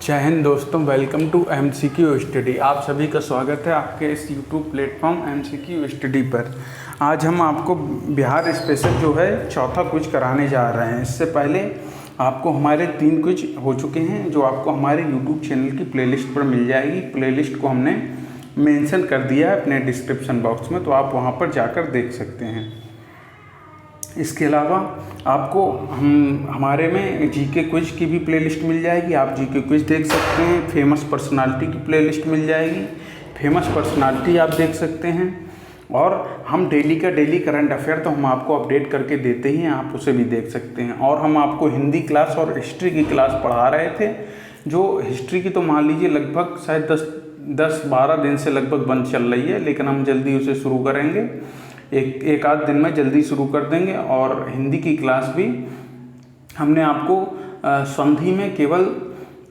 जय हिंद दोस्तों, welcome to MCQ study. आप सभी का स्वागत है आपके इस यूट्यूब प्लेटफॉर्म MCQ स्टडी पर। आज हम आपको बिहार स्पेशल जो है चौथा क्विज कराने जा रहे हैं। इससे पहले आपको हमारे 3 क्विज हो चुके हैं जो आपको हमारे यूट्यूब चैनल की प्लेलिस्ट पर मिल जाएगी। प्लेलिस्ट को हमने मेंशन कर दिया है अपने डिस्क्रिप्शन बॉक्स में, तो आप वहाँ पर जाकर देख सकते हैं। इसके अलावा आपको हमारे में जीके क्विज की भी प्लेलिस्ट मिल जाएगी। आप जीके क्विज देख सकते हैं। फेमस पर्सनालिटी की प्लेलिस्ट मिल जाएगी, फेमस पर्सनालिटी आप देख सकते हैं। और हम डेली का डेली करंट अफेयर तो हम आपको अपडेट करके देते ही हैं, आप उसे भी देख सकते हैं। और हम आपको हिंदी क्लास और हिस्ट्री की क्लास पढ़ा रहे थे। जो हिस्ट्री की तो मान लीजिए लगभग शायद 10-12 दिन से लगभग बंद चल रही है, लेकिन हम जल्दी उसे शुरू करेंगे। एक आध दिन में जल्दी शुरू कर देंगे। और हिंदी की क्लास भी हमने आपको संधि में केवल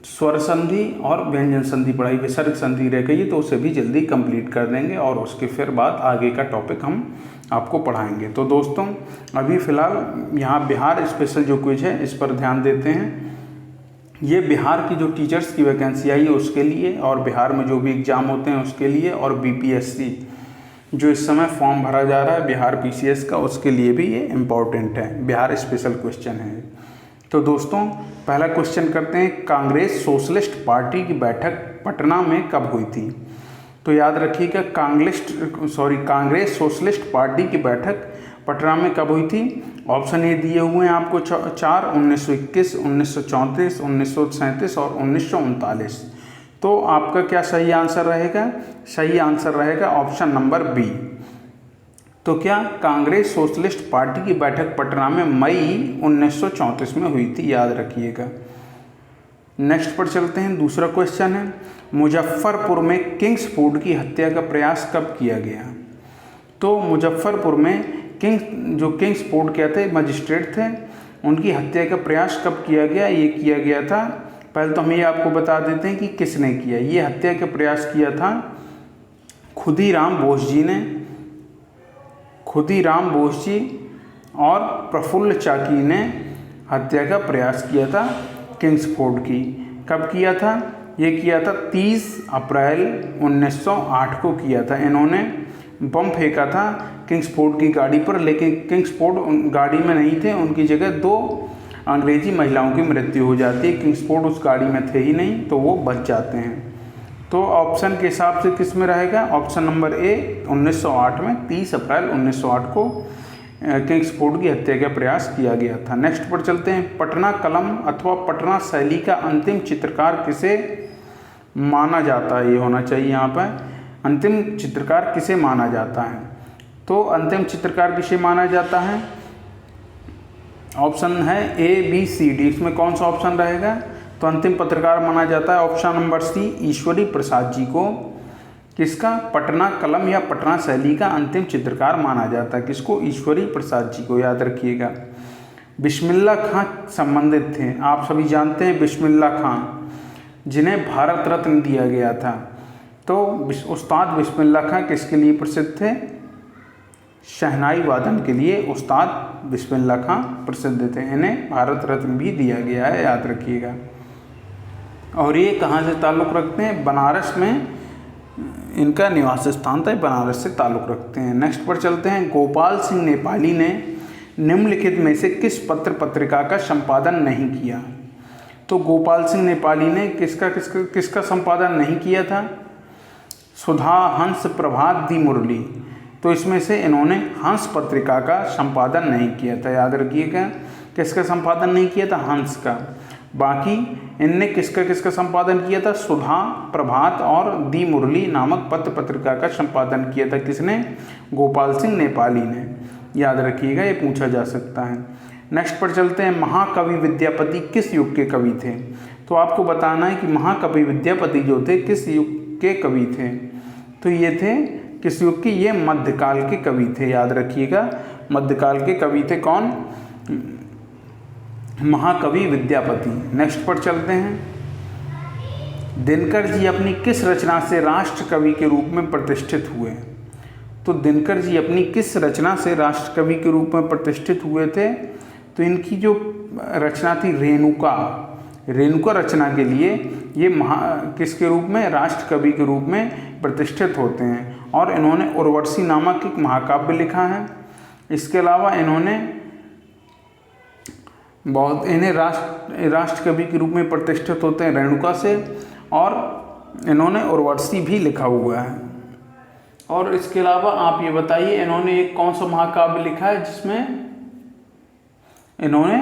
स्वर संधि और व्यंजन संधि पढ़ाई, विसर्ग संधि रह गई, तो उसे भी जल्दी कंप्लीट कर देंगे। और उसके फिर बाद आगे का टॉपिक हम आपको पढ़ाएंगे। तो दोस्तों, अभी फ़िलहाल यहाँ बिहार स्पेशल जो क्विज है इस पर ध्यान देते हैं। ये बिहार की जो टीचर्स की वैकेंसी आई है उसके लिए, और बिहार में जो भी एग्ज़ाम होते हैं उसके लिए, और BPSC जो इस समय फॉर्म भरा जा रहा है बिहार PCS का, उसके लिए भी ये इम्पॉर्टेंट है। बिहार स्पेशल क्वेश्चन है। तो दोस्तों, पहला क्वेश्चन करते हैं। कांग्रेस सोशलिस्ट पार्टी की बैठक पटना में कब हुई थी? तो याद रखिएगा, कांग्रेस सोशलिस्ट पार्टी की बैठक पटना में कब हुई थी? ऑप्शन ए दिए हुए हैं आपको 4, 1921, 1934, 1937 और 1939। तो आपका क्या सही आंसर रहेगा? सही आंसर रहेगा ऑप्शन नंबर बी। तो क्या कांग्रेस सोशलिस्ट पार्टी की बैठक पटना में मई 1934 में हुई थी, याद रखिएगा। नेक्स्ट पर चलते हैं। दूसरा क्वेश्चन है, मुजफ्फरपुर में किंग्स फूड की हत्या का प्रयास कब किया गया? तो मुजफ्फरपुर में किंग्स फूड क्या थे, मजिस्ट्रेट थे, उनकी हत्या का प्रयास कब किया गया? ये किया गया था, पहले तो हम ये आपको बता देते हैं कि किसने किया। ये हत्या का प्रयास किया था खुदीराम बोस जी ने। खुदीराम बोस जी और प्रफुल्ल चाकी ने हत्या का प्रयास किया था किंग्स फूड की। कब किया था? ये किया था 30 अप्रैल 1908 को किया था। इन्होंने बम फेंका था किंग्स फूड की गाड़ी पर, लेकिन किंग्स फूड गाड़ी में नहीं थे, उनकी जगह 2 अंग्रेजी महिलाओं की मृत्यु हो जाती है। किंग्स फूड उस गाड़ी में थे ही नहीं, तो वो बच जाते हैं। तो ऑप्शन के हिसाब से किस में रहेगा? ऑप्शन नंबर ए 1908 में, 30 अप्रैल 1908 को किंग्स फूड की हत्या का प्रयास किया गया था। नेक्स्ट पर चलते हैं। पटना कलम अथवा पटना शैली का अंतिम चित्रकार किसे माना जाता है? ये होना चाहिए यहाँ पर। अंतिम चित्रकार किसे माना जाता है? तो अंतिम चित्रकार किसे माना जाता है? ऑप्शन है ABCD। इसमें कौन सा ऑप्शन रहेगा? तो अंतिम पत्रकार माना जाता है option number C, Ishwari Prasad ji को। किसका? पटना कलम या पटना शैली का अंतिम चित्रकार माना जाता है। किसको? ईश्वरी प्रसाद जी को, याद रखिएगा। बिस्मिल्लाह खां संबंधित थे। आप सभी जानते हैं बिस्मिल्लाह खां, जिन्हें भारत रत्न दिया गया था। तो उस्ताद बिस्मिल्लाह खां किसके लिए प्रसिद्ध थे? शहनाई वादन के लिए उस्ताद बिस्मिल्लाह खां प्रसिद्ध थे। इन्हें भारत रत्न भी दिया गया है, याद रखिएगा। और ये कहाँ से ताल्लुक़ रखते हैं? बनारस में इनका निवास स्थान था, बनारस से ताल्लुक़ रखते हैं। नेक्स्ट पर चलते हैं। गोपाल सिंह नेपाली ने निम्नलिखित में से किस पत्रिका का संपादन नहीं किया? तो गोपाल सिंह नेपाली ने किसका संपादन नहीं किया था? सुधा, हंस, प्रभात, दी मुरली। तो इसमें से इन्होंने हंस पत्रिका का संपादन नहीं किया था, याद रखिएगा। किसका संपादन नहीं किया था? हंस का। बाकी इनने किसका संपादन किया था? सुधा, प्रभात और दी मुरली नामक पत्रिका का संपादन किया था। किसने? गोपाल सिंह नेपाली ने, याद रखिएगा, ये पूछा जा सकता है। नेक्स्ट पर चलते हैं। महाकवि विद्यापति किस युग के कवि थे? तो आपको बताना है कि महाकवि विद्यापति जो थे किस युग के कवि थे। तो ये थे किस युग की? ये मध्यकाल के कवि थे, याद रखिएगा। मध्यकाल के कवि थे कौन? महाकवि विद्यापति। नेक्स्ट पर चलते हैं। दिनकर जी अपनी किस रचना से राष्ट्र कवि के रूप में प्रतिष्ठित हुए? तो दिनकर जी अपनी किस रचना से राष्ट्र कवि के रूप में प्रतिष्ठित हुए थे? तो इनकी जो रचना थी रेणुका, रेणुका रचना के लिए ये किसके रूप में, राष्ट्र कवि के रूप में प्रतिष्ठित होते हैं। और इन्होंने उर्वशी नामक एक महाकाव्य लिखा है। इसके अलावा इन्होंने इन्हें राष्ट्र कवि के रूप में प्रतिष्ठित होते हैं रेणुका से, और इन्होंने उर्वशी भी लिखा हुआ है। और इसके अलावा आप ये बताइए इन्होंने एक कौन सा महाकाव्य लिखा है जिसमें इन्होंने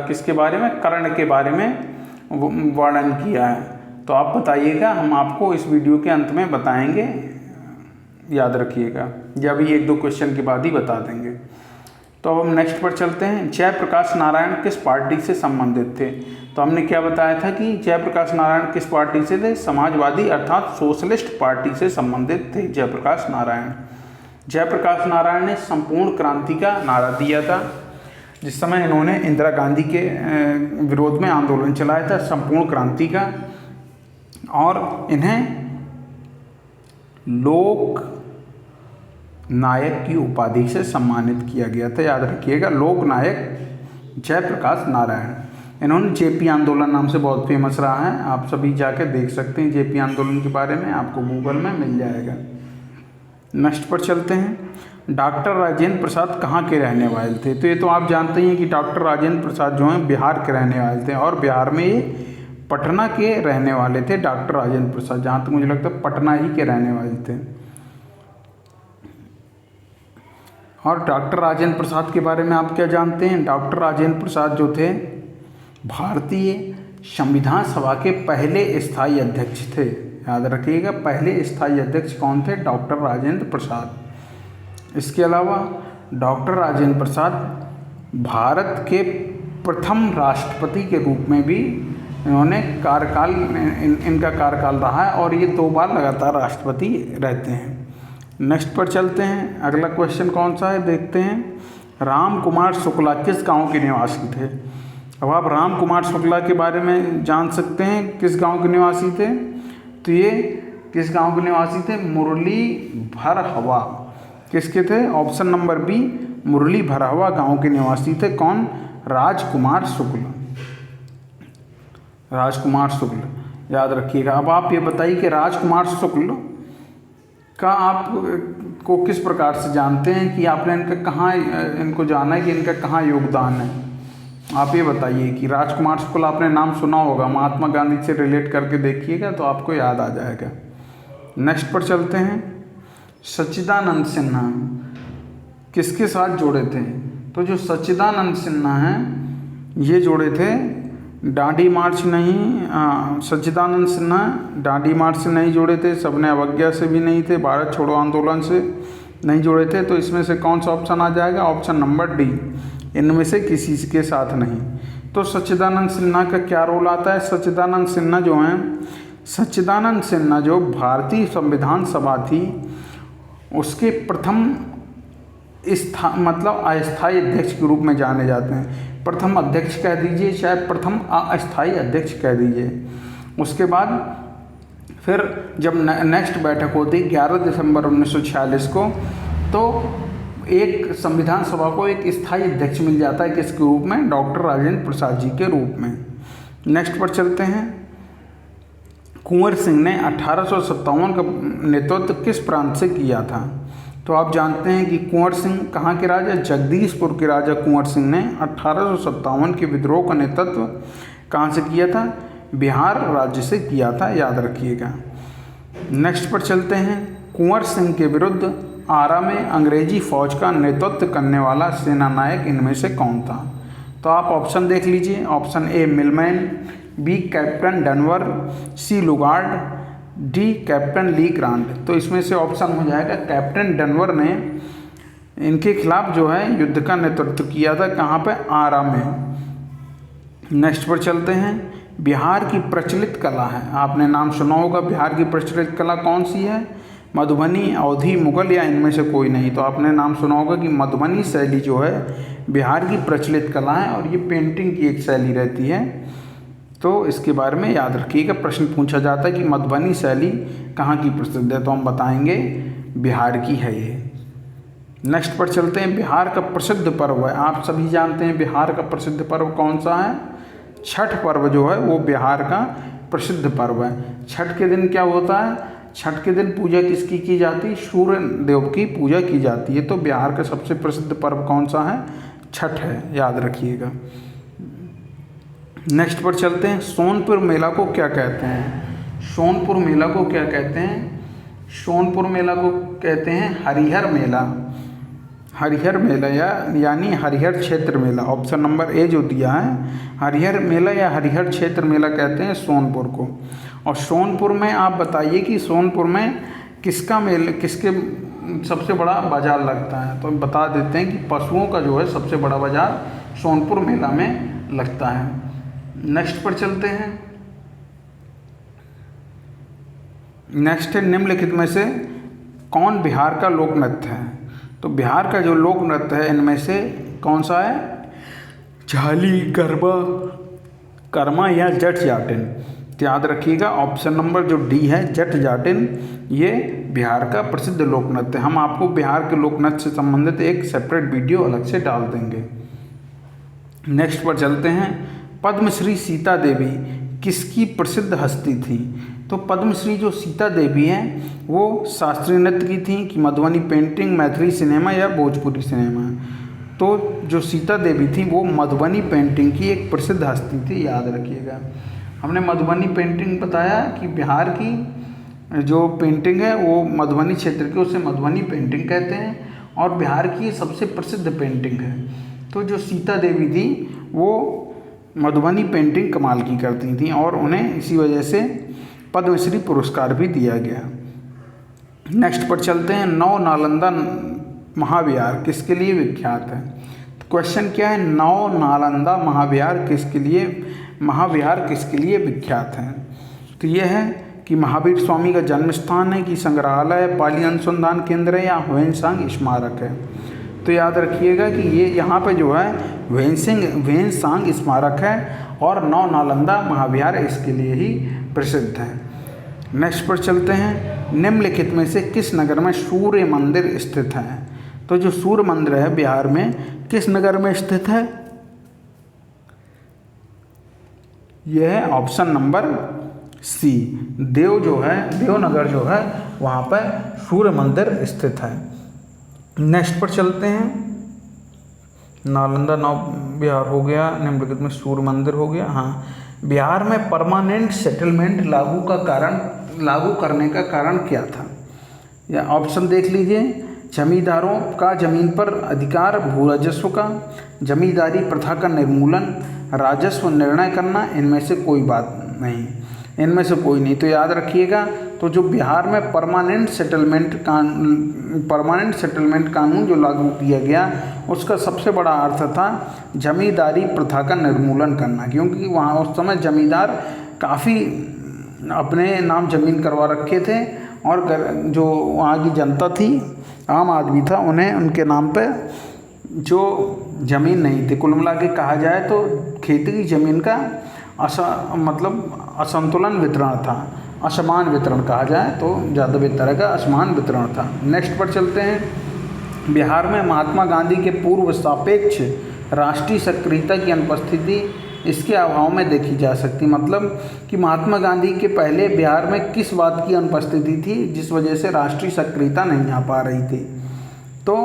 किसके बारे में, कर्ण के बारे में वर्णन किया है। तो आप बताइएगा, हम आपको इस वीडियो के अंत में बताएंगे, याद रखिएगा, या भी 1-2 क्वेश्चन के बाद ही बता देंगे। तो अब हम नेक्स्ट पर चलते हैं। जयप्रकाश नारायण किस पार्टी से संबंधित थे? तो हमने क्या बताया था कि जयप्रकाश नारायण किस पार्टी से थे? समाजवादी अर्थात सोशलिस्ट पार्टी से संबंधित थे जयप्रकाश नारायण। जयप्रकाश नारायण ने संपूर्ण क्रांति का नारा दिया था। जिस समय इन्होंने इंदिरा गांधी के विरोध में आंदोलन चलाया था संपूर्ण क्रांति का, और इन्हें लोक नायक की उपाधि से सम्मानित किया गया था। याद रखिएगा, लोक नायक जयप्रकाश नारायण। इन्होंने जेपी आंदोलन नाम से बहुत फेमस रहा है, आप सभी जाके देख सकते हैं जेपी आंदोलन के बारे में, आपको गूगल में मिल जाएगा। नेक्स्ट पर चलते हैं। डॉक्टर राजेंद्र प्रसाद कहाँ के रहने वाले थे? तो ये तो आप जानते ही हैं कि डॉक्टर राजेंद्र प्रसाद जो हैं बिहार के रहने वाले थे, और बिहार में ये पटना के रहने वाले थे। डॉक्टर राजेंद्र प्रसाद, जहाँ तक मुझे लगता है पटना ही के रहने वाले थे। और डॉक्टर राजेंद्र प्रसाद के बारे में आप क्या जानते हैं? डॉक्टर राजेंद्र प्रसाद जो थे भारतीय संविधान सभा के पहले स्थायी अध्यक्ष थे। याद रखिएगा, पहले स्थायी अध्यक्ष कौन थे? डॉक्टर राजेंद्र प्रसाद। इसके अलावा डॉक्टर राजेंद्र प्रसाद भारत के प्रथम राष्ट्रपति के रूप में भी इन्होंने कार्यकाल इनका कार्यकाल रहा है, और ये 2 बार लगातार राष्ट्रपति रहते हैं। नेक्स्ट पर चलते हैं। अगला क्वेश्चन कौन सा है देखते हैं। राम कुमार शुक्ला किस गांव के निवासी थे? अब आप राम कुमार शुक्ला के बारे में जान सकते हैं किस गांव के निवासी थे। तो ये किस गांव के निवासी थे? मुरली भरहवा। किसके थे? ऑप्शन नंबर बी, मुरली भरहवा गांव के निवासी थे। कौन? राजकुमार शुक्ल। राजकुमार शुक्ल, याद रखिएगा। अब आप ये बताइए कि राजकुमार शुक्ल का आप को किस प्रकार से जानते हैं, कि आपने इनको जाना है कि इनका कहाँ योगदान है? आप ये बताइए कि राजकुमार शुक्ल आपने नाम सुना होगा, महात्मा गांधी से रिलेट करके देखिएगा तो आपको याद आ जाएगा। नेक्स्ट पर चलते हैं। सच्चिदानंद सिन्हा किसके साथ जुड़े थे? तो जो सच्चिदानंद सिन्हा हैं ये जुड़े थे डांडी मार्च नहीं, सच्चिदानंद सिन्हा डांडी मार्च से नहीं जुड़े थे, सबने अवज्ञा से भी नहीं थे, भारत छोड़ो आंदोलन से नहीं जुड़े थे। तो इसमें से कौन सा ऑप्शन आ जाएगा? ऑप्शन नंबर डी, इनमें से किसी के साथ नहीं। तो सच्चिदानंद सिन्हा का क्या रोल आता है? सच्चिदानंद सिन्हा जो हैं, सच्चिदानंद सिन्हा जो भारतीय संविधान सभा थी उसके प्रथम मतलब अस्थायी अध्यक्ष के रूप में जाने जाते हैं। प्रथम अध्यक्ष कह दीजिए, चाहे प्रथम अस्थायी अध्यक्ष कह दीजिए। उसके बाद फिर जब नेक्स्ट बैठक होती 11 दिसंबर 1946 को, तो एक संविधान सभा को एक स्थायी अध्यक्ष मिल जाता है, किसके रूप में? डॉक्टर राजेंद्र प्रसाद जी के रूप में। नेक्स्ट पर चलते हैं। कुंवर सिंह ने 1857 का नेतृत्व किस प्रांत से किया था? तो आप जानते हैं कि कुंवर सिंह कहाँ के राजा? जगदीशपुर के राजा कुंवर सिंह ने 1857 के विद्रोह का नेतृत्व कहाँ से किया था? बिहार राज्य से किया था, याद रखिएगा। नेक्स्ट पर चलते हैं। कुंवर सिंह के विरुद्ध आरा में अंग्रेजी फौज का नेतृत्व करने वाला सेना नायक इनमें से कौन था? तो आप ऑप्शन देख लीजिए। Option A Milman, B captain Dunver, C Lugard, D captain Lee Grant. तो इसमें से ऑप्शन हो जाएगा कैप्टन डनवर ने इनके खिलाफ जो है युद्ध का नेतृत्व किया था। कहाँ पे? आरा में। नेक्स्ट पर चलते हैं। बिहार की प्रचलित कला है, आपने नाम सुना होगा, बिहार की प्रचलित कला कौन सी है? मधुबनी, अवधी, मुगल या इनमें से कोई नहीं। तो आपने नाम सुना होगा कि मधुबनी शैली जो है बिहार की प्रचलित कला है, और ये पेंटिंग की एक शैली रहती है। तो इसके बारे में याद रखिएगा, प्रश्न पूछा जाता है कि मधुबनी शैली कहाँ की प्रसिद्ध है, तो हम बताएंगे बिहार की है ये। नेक्स्ट पर चलते हैं। बिहार का प्रसिद्ध पर्व है, आप सभी जानते हैं बिहार का प्रसिद्ध पर्व कौन सा है? छठ पर्व जो है वो बिहार का प्रसिद्ध पर्व है। छठ के दिन क्या होता है, छठ के दिन पूजा किसकी की जाती है, सूर्य देव की पूजा की जाती है। तो बिहार का सबसे प्रसिद्ध पर्व कौन सा है, छठ है, याद रखिएगा। नेक्स्ट पर चलते हैं, सोनपुर मेला को क्या कहते हैं। सोनपुर मेला को क्या कहते हैं, सोनपुर मेला को कहते हैं हरिहर मेला। हरिहर मेला यानी हरिहर क्षेत्र मेला, ऑप्शन नंबर ए जो दिया है, हरिहर मेला या हरिहर क्षेत्र मेला कहते हैं सोनपुर को। और सोनपुर में आप बताइए कि सोनपुर में किसके सबसे बड़ा बाजार लगता है। तो बता देते हैं कि पशुओं का जो है सबसे बड़ा बाजार सोनपुर मेला में लगता है। नेक्स्ट पर चलते हैं। नेक्स्ट है, निम्नलिखित में से कौन बिहार का लोक नृत्य है। तो बिहार का जो लोक नृत्य है इनमें से कौन सा है, झाली, गरबा, कर्मा या जट जाटिन। तो याद रखिएगा ऑप्शन नंबर जो डी है, जट जाटिन, ये बिहार का प्रसिद्ध लोक नृत्य। हम आपको बिहार के लोक नृत्य से संबंधित एक सेपरेट वीडियो अलग से डाल देंगे। नेक्स्ट पर चलते हैं, पद्मश्री सीता देवी किसकी प्रसिद्ध हस्ती थी। तो पद्मश्री जो सीता देवी हैं वो शास्त्रीय नृत्य की थी कि मधुबनी पेंटिंग, मैथिली सिनेमा या भोजपुरी सिनेमा। तो जो सीता देवी थी वो मधुबनी पेंटिंग की एक प्रसिद्ध हस्ती थी, याद रखिएगा। हमने मधुबनी पेंटिंग बताया कि बिहार की जो पेंटिंग है वो मधुबनी क्षेत्र की, उसे मधुबनी पेंटिंग कहते हैं और बिहार की सबसे प्रसिद्ध पेंटिंग है। तो जो सीता देवी थी वो मधुबनी पेंटिंग कमाल की करती थी और उन्हें इसी वजह से पद्मश्री पुरस्कार भी दिया गया। नेक्स्ट पर चलते हैं, नौ नालंदा महाविहार किसके लिए विख्यात है। तो क्वेश्चन क्या है, नौ नालंदा महाविहार किसके लिए विख्यात है। तो यह है कि महावीर स्वामी का जन्म स्थान है, कि संग्रहालय, पाली अनुसंधान केंद्र है या ह्वेनसांग स्मारक है। तो याद रखिएगा कि ये यहाँ पे जो है ह्वेनसांग स्मारक है और नौ नालंदा महाविहार इसके लिए ही प्रसिद्ध है। नेक्स्ट पर चलते हैं, निम्नलिखित में से किस नगर में सूर्य मंदिर स्थित है। तो जो सूर्य मंदिर है बिहार में किस नगर में स्थित है, यह है ऑप्शन नंबर सी, देवनगर जो है वहाँ पर सूर्य मंदिर स्थित है। नेक्स्ट पर चलते हैं, नालंदा नौ बिहार हो गया, निम्नलिखित में सूर्य मंदिर हो गया। हाँ, बिहार में परमानेंट सेटलमेंट लागू करने का कारण क्या था। या ऑप्शन देख लीजिए, जमींदारों का जमीन पर अधिकार, भू राजस्व का, जमींदारी प्रथा का निर्मूलन, राजस्व निर्णय करना, इनमें से कोई नहीं। तो याद रखिएगा, तो जो बिहार में परमानेंट सेटलमेंट कानून जो लागू किया गया उसका सबसे बड़ा अर्थ था जमींदारी प्रथा का निर्मूलन करना, क्योंकि वहाँ उस समय जमींदार काफ़ी अपने नाम जमीन करवा रखे थे और जो वहाँ की जनता थी, आम आदमी था, उन्हें उनके नाम पे जो ज़मीन नहीं थी। कुल मिला के कहा जाए तो खेती की ज़मीन का असंतुलन वितरण था, असमान वितरण कहा जाए तो ज़्यादा बेहतर है का असमान वितरण था। नेक्स्ट पर चलते हैं, बिहार में महात्मा गांधी के पूर्व सापेक्ष राष्ट्रीय सक्रियता की अनुपस्थिति इसके अभाव में देखी जा सकती। मतलब कि महात्मा गांधी के पहले बिहार में किस बात की अनुपस्थिति थी जिस वजह से राष्ट्रीय सक्रियता नहीं आ पा रही थी। तो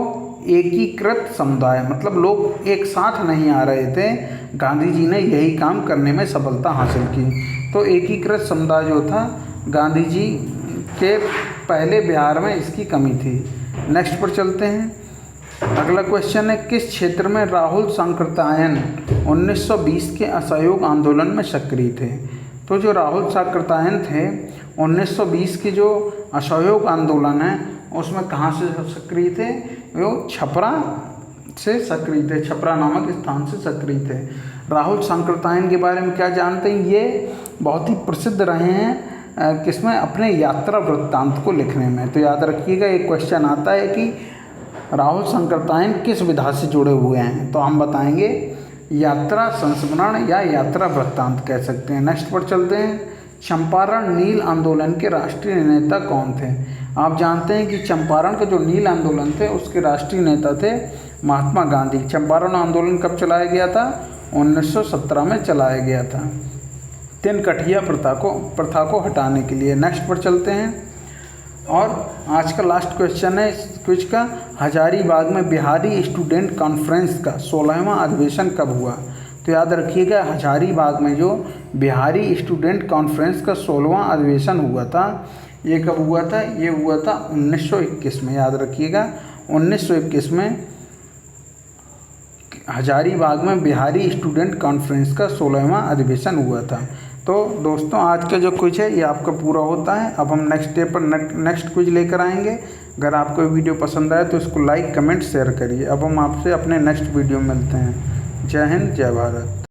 एकीकृत समुदाय, मतलब लोग एक साथ नहीं आ रहे थे, गांधी जी ने यही काम करने में सफलता हासिल की। तो एकीकृत समुदाय जो था गांधी जी के पहले बिहार में इसकी कमी थी। नेक्स्ट पर चलते हैं, अगला क्वेश्चन है, किस क्षेत्र में राहुल सांकृत्यायन 1920 के असहयोग आंदोलन में सक्रिय थे। तो जो राहुल सांकृत्यायन थे 1920 के जो असहयोग आंदोलन है उसमें कहाँ से सक्रिय थे, वो छपरा से सक्रिय थे, छपरा नामक स्थान से सक्रिय थे। राहुल सांकृत्यायन के बारे में क्या जानते हैं, ये बहुत ही प्रसिद्ध रहे हैं किसमें, अपने यात्रा वृत्तांत को लिखने में। तो याद रखिएगा, एक क्वेश्चन आता है कि राहुल सांकृत्यायन किस विधा से जुड़े हुए हैं, तो हम बताएंगे यात्रा संस्मरण या यात्रा वृत्तांत कह सकते हैं। नेक्स्ट पर चलते हैं, चंपारण नील आंदोलन के राष्ट्रीय नेता कौन थे। आप जानते हैं कि चंपारण का जो नील आंदोलन थे उसके राष्ट्रीय नेता थे महात्मा गांधी। चंपारण आंदोलन कब चलाया गया था, 1917 में चलाया गया था। तिनकठिया प्रथा को हटाने के लिए। नेक्स्ट पर चलते हैं और आज का लास्ट क्वेश्चन है इस क्विज का, हजारीबाग में बिहारी स्टूडेंट कॉन्फ्रेंस का 16वां अधिवेशन कब हुआ? तो याद रखिएगा, हजारीबाग में जो बिहारी स्टूडेंट कॉन्फ्रेंस का 16वां अधिवेशन हुआ था, ये कब हुआ था? ये हुआ था 1921 में। याद रखिएगा 1921 में हजारीबाग में बिहारी स्टूडेंट कॉन्फ्रेंस का 16वां अधिवेशन हुआ था। तो दोस्तों आज का जो क्विज है ये आपका पूरा होता है। अब हम नेक्स्ट डे पर नेक्स्ट क्विज लेकर आएंगे। अगर आपको वीडियो पसंद आए तो इसको लाइक कमेंट शेयर करिए। अब हम आपसे अपने नेक्स्ट वीडियो में मिलते हैं। जय हिंद, जय भारत।